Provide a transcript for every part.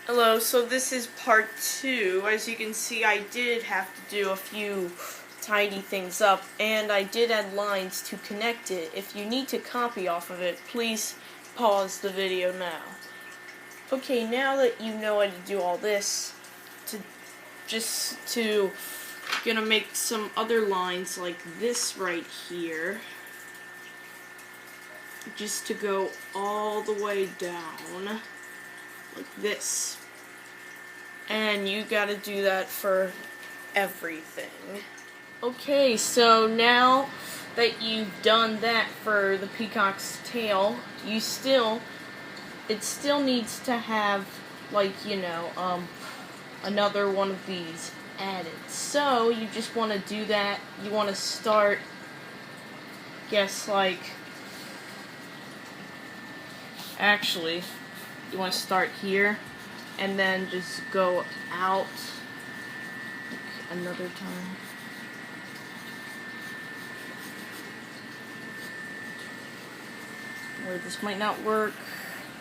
Hello, so this is part 2. As you can see, I did have to do a few tidy things up, and I did add lines to connect it. If you need to copy off of it, please pause the video now. Okay, now that you know how to do all this, gonna make some other lines like this right here, just to go all the way down. Like this. And you gotta do that for everything. Okay, so now that you've done that for the peacock's tail, it still needs to have, like, another one of these added. So you just want to do that. You want to start, actually, you want to start here, and then just go out another time. Or this might not work.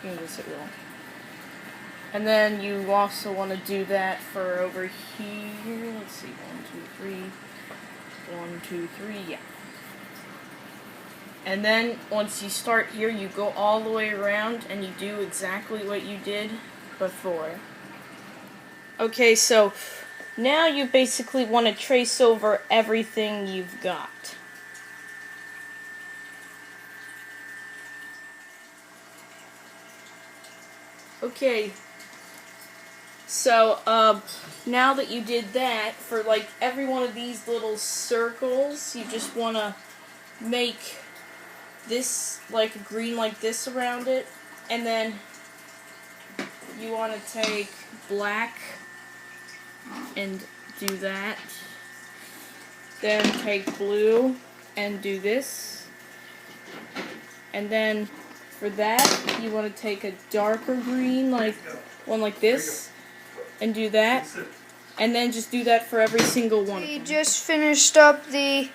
Yes, it will. And then you also want to do that for over here. Let's see, 1, 2, 3. 1, 2, 3, yeah. And then, once you start here, you go all the way around, and you do exactly what you did before. Okay, so now you basically want to trace over everything you've got. Okay, so, now that you did that, for, like, every one of these little circles, you just want to make this, like, green like this around it, and then you want to take black and do that, then take blue and do this, and then for that you want to take a darker green, like one like this, and do that, and then just do that for every single one of them. We just finished up the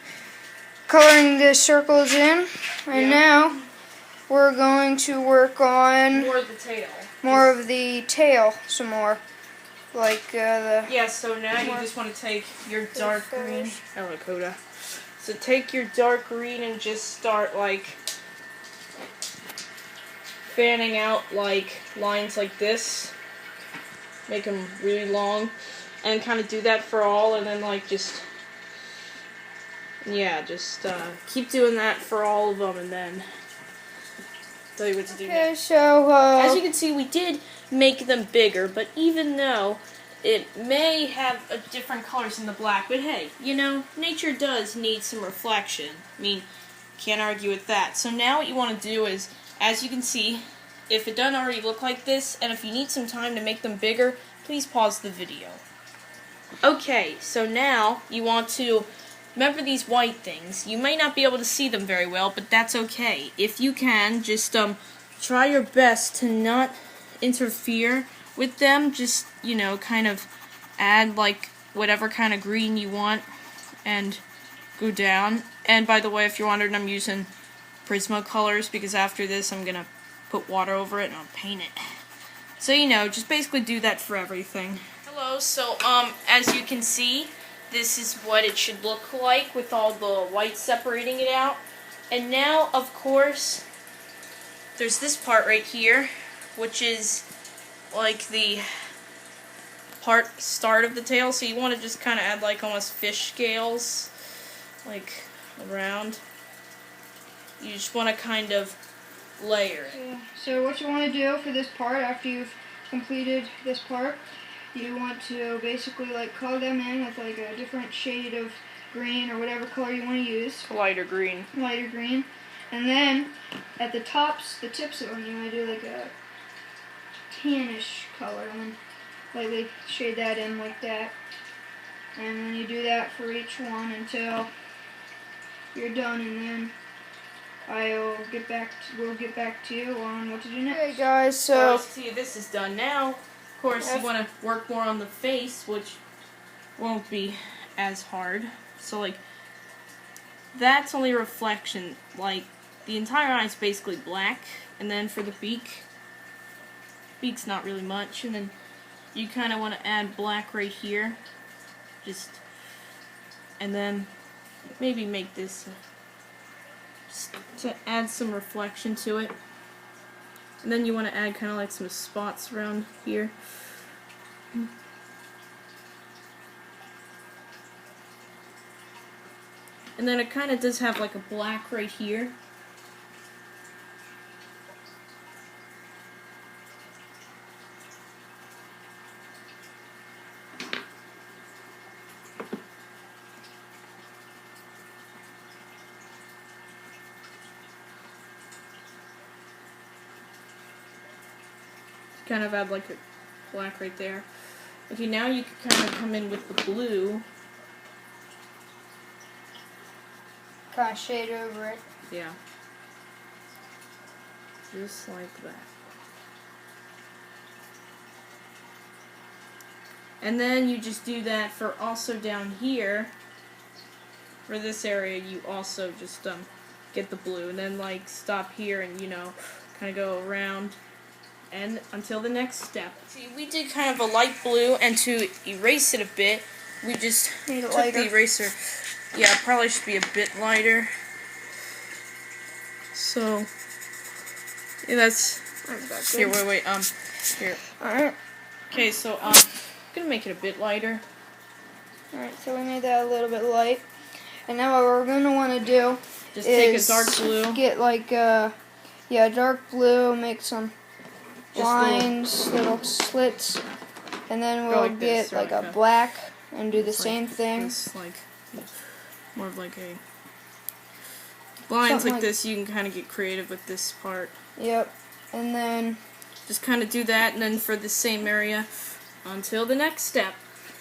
coloring the circles in, and now we're going to work on more of the tail. More of the tail, some more. Like the... Yeah, so now you just want to take your dark green. Hello, Coda. So take your dark green and just start, like, fanning out, like, lines like this. Make them really long. And kind of do that for all, and then, like, just keep doing that for all of them, and then tell you what to do next. So, as you can see, we did make them bigger, but even though it may have a different colors in the black, but hey, nature does need some reflection. I mean, can't argue with that. So now what you want to do is, as you can see, if it doesn't already look like this, and if you need some time to make them bigger, please pause the video. Okay, so now you want to remember these white things. You may not be able to see them very well, but that's okay. If you can, just try your best to not interfere with them. Just, kind of add, like, whatever kind of green you want and go down. And by the way, if you're wondering, I'm using Prismacolors because after this I'm going to put water over it and I'll paint it. So, just basically do that for everything. Hello, so, as you can see, this is what it should look like with all the white separating it out. And now, of course, there's this part right here, which is like the start of the tail. So you want to just kind of add, like, almost fish scales, like, around. You just want to kind of layer it. So what you want to do for this part, after you've completed this part, you want to basically, like, color them in with, like, a different shade of green or whatever color you want to use. Lighter green. Lighter green. And then at the tips of them, you want to do like a tannish color, and then lightly shade that in like that. And then you do that for each one until you're done, and then we'll get back to you on what to do next. Okay, guys, so see, this is done now. Of course, you want to work more on the face, which won't be as hard. So, like, that's only a reflection. Like, the entire eye is basically black, and then for the beak's not really much, and then you kind of want to add black right here. And then maybe make this just to add some reflection to it. And then you want to add kind of like some spots around here. And then it kind of does have like a black right here. Kind of add like a black right there. Okay, now you can kind of come in with the blue. Kind of shade over it. Yeah. Just like that. And then you just do that for also down here. For this area, you also just get the blue. And then like stop here and, you know, kind of go around. And until the next step. See, we did kind of a light blue, and to erase it a bit, we just took the eraser. Yeah, it probably should be a bit lighter. So, yeah, that's here. Wait. Here. All right. Okay, so I'm gonna make it a bit lighter. All right. So we made that a little bit light, and now what we're gonna want to do Just is take a dark blue. Get like dark blue. Make some lines, little slits, and then we'll like get this, like a a black and do the same thing. This, like more of like a lines like this. You can kind of get creative with this part. Yep, and then just kind of do that, and then for the same area until the next step.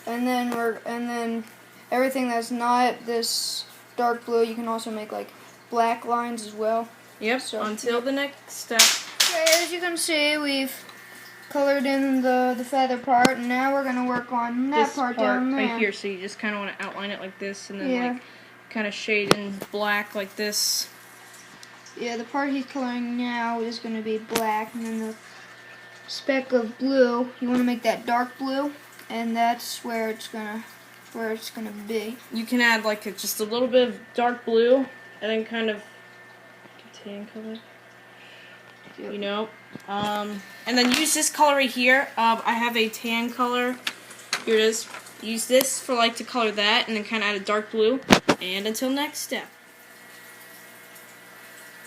And then everything that's not this dark blue, you can also make like black lines as well. Yep. So until the next step. Okay, as you can see, we've colored in the feather part, and now we're gonna work on that part down there. Right here. So you just kind of want to outline it like this, and then like kind of shade in black like this. Yeah, the part he's coloring now is gonna be black, and then the speck of blue, you want to make that dark blue, and that's where it's gonna be. You can add like just a little bit of dark blue, and then kind of tan color. You know, and then use this color right here. I have a tan color. Here it is. Use this for like to color that, and then kind of add a dark blue. And until next step.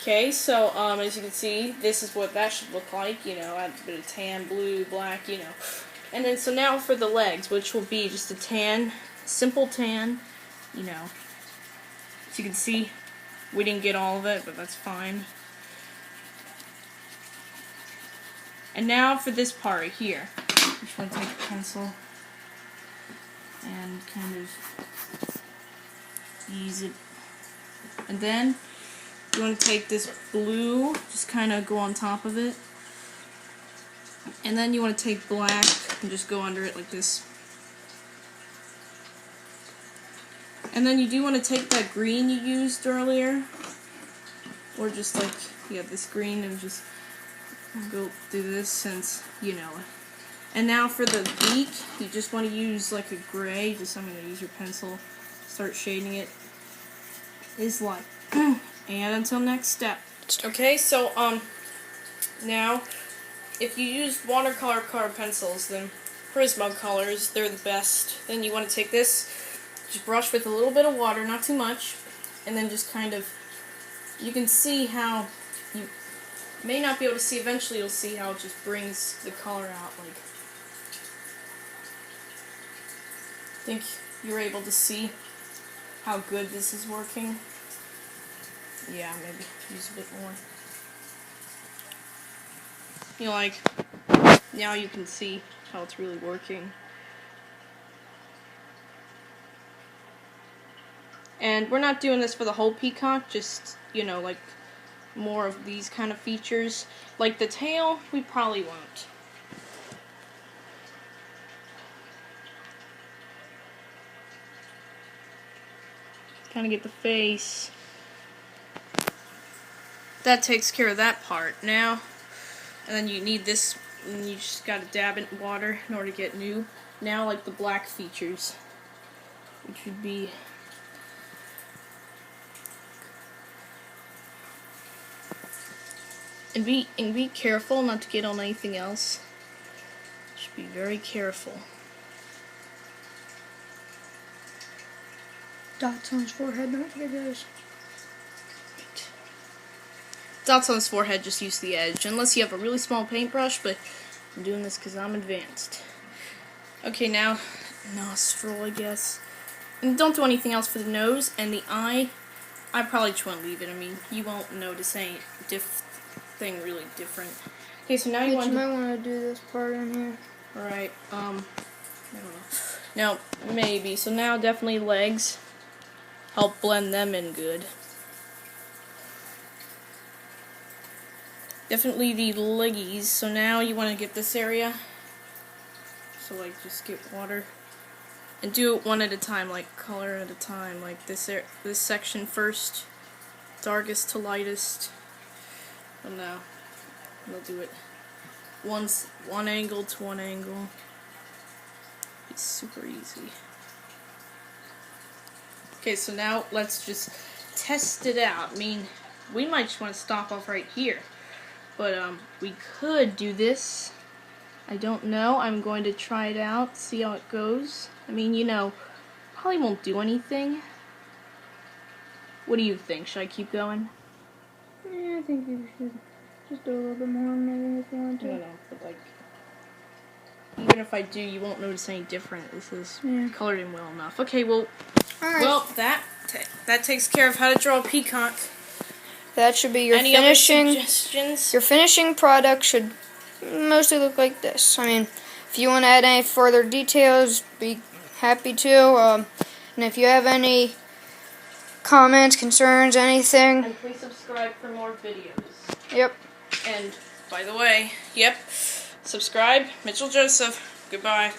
Okay, so as you can see, this is what that should look like. You know, add a bit of tan, blue, black. You know, and then so now for the legs, which will be just a tan, simple tan. You know, as you can see, we didn't get all of it, but that's fine. And now for this part right here, I'm just going to take a pencil and kind of ease it. And then you want to take this blue, just kind of go on top of it. And then you want to take black and just go under it like this. And then you do want to take that green you used earlier, or just like, yeah, this green, and just go do this since you know it. And now for the beak, you just want to use like a gray. Just I'm going to use your pencil, start shading it. Is like, and until next step. Okay, so now if you use watercolor colored pencils, then Prismacolors, they're the best. Then you want to take this, just brush with a little bit of water, not too much, and then just kind of, you can see how you may not be able to see, eventually you'll see how it just brings the color out. Like, I think you're able to see how good this is working. Yeah, maybe use a bit more. You know, like, now you can see how it's really working. And we're not doing this for the whole peacock, just, you know, like, more of these kind of features. Like the tail, we probably won't. Kind of get the face. That takes care of that part now. And then you need this and you just gotta dab it in water in order to get new. Now, like the black features, which would be and be careful not to get on anything else. Just be very careful. Dots on his forehead, don't forget those. Dots on his forehead, just use the edge, unless you have a really small paintbrush, but I'm doing this because I'm advanced. Okay, now, nostril, I guess. And don't do anything else for the nose, and the eye, I probably just want to leave it. I mean, you won't notice any thing really different. Okay, so now you might want to do this part in here. Alright, I don't know. No, maybe. So now definitely legs. Help blend them in good. Definitely the leggies. So now you want to get this area. So like just get water. And do it one at a time, like color at a time. Like this section first. Darkest to lightest. Oh no. We'll do it one angle to one angle. It's super easy. Okay, so now let's just test it out. I mean, we might just want to stop off right here. But we could do this. I don't know. I'm going to try it out, see how it goes. I mean, you know, probably won't do anything. What do you think? Should I keep going? Yeah, I think you should just do a little bit more maybe if you want to. No, but like, even if I do, you won't notice any different. This is colored in well enough. Okay, well, well, that takes care of how to draw a peacock. That should be your Any finishing. other suggestions? Your finishing product should mostly look like this. I mean, if you want to add any further details, be happy to. And if you have any comments, concerns, anything. And please subscribe for more videos. Yep. And by the way, subscribe. Mitchell Joseph. Goodbye.